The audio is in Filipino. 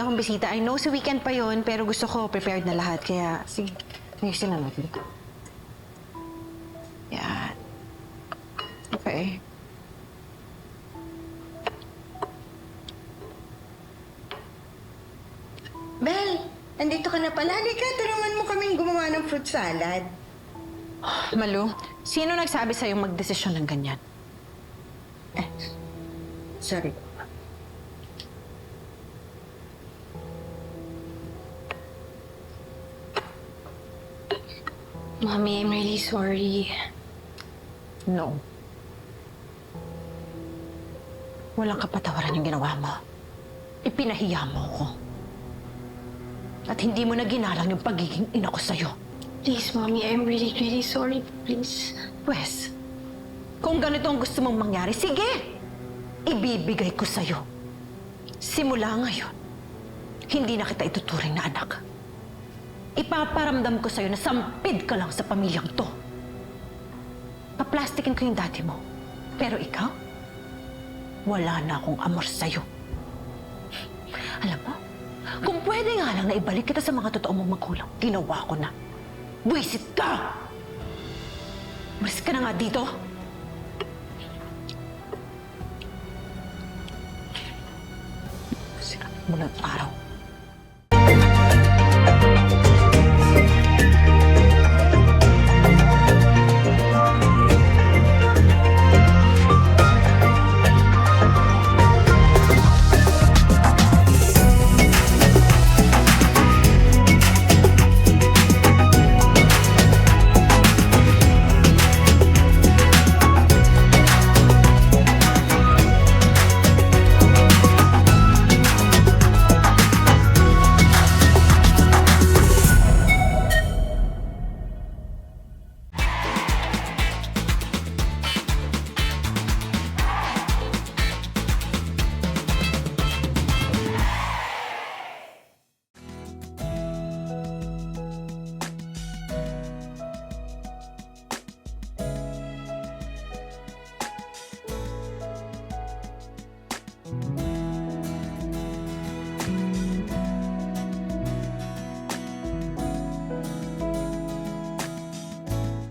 darating akong bisita. I know sa weekend pa yon, pero gusto ko prepared na lahat. Kaya, sige, ayusin na natin. Yan. Okay. Bel, andito ka na pala. Halika, tulungan mo kaming gumawa ng fruit salad. Malu, sino nagsabi sa'yo magdesisyon ng ganyan? Sorry. Mommy, I'm really sorry. No. Walang kapatawaran yung ginawa mo. Ipinahiya mo ko. At hindi mo na ginalang yung pagiging ina ko sa'yo. Please, Mommy, I'm really, really sorry. Please. Pwes, kung ganito ang gusto mong mangyari, sige! Ibibigay ko sa'yo. Simula ngayon, hindi na kita ituturing na anak. Ipaparamdam ko sa'yo na sampid ka lang sa pamilyang to. Paplastikin ko yung dati mo. Pero ikaw, wala na akong amor sa'yo. Alam mo, kung pwede nga lang na ibalik kita sa mga totoo mong magulang, ginawa ko na. Buwisit ka! Umalis ka na nga dito! Sikat mo ng araw.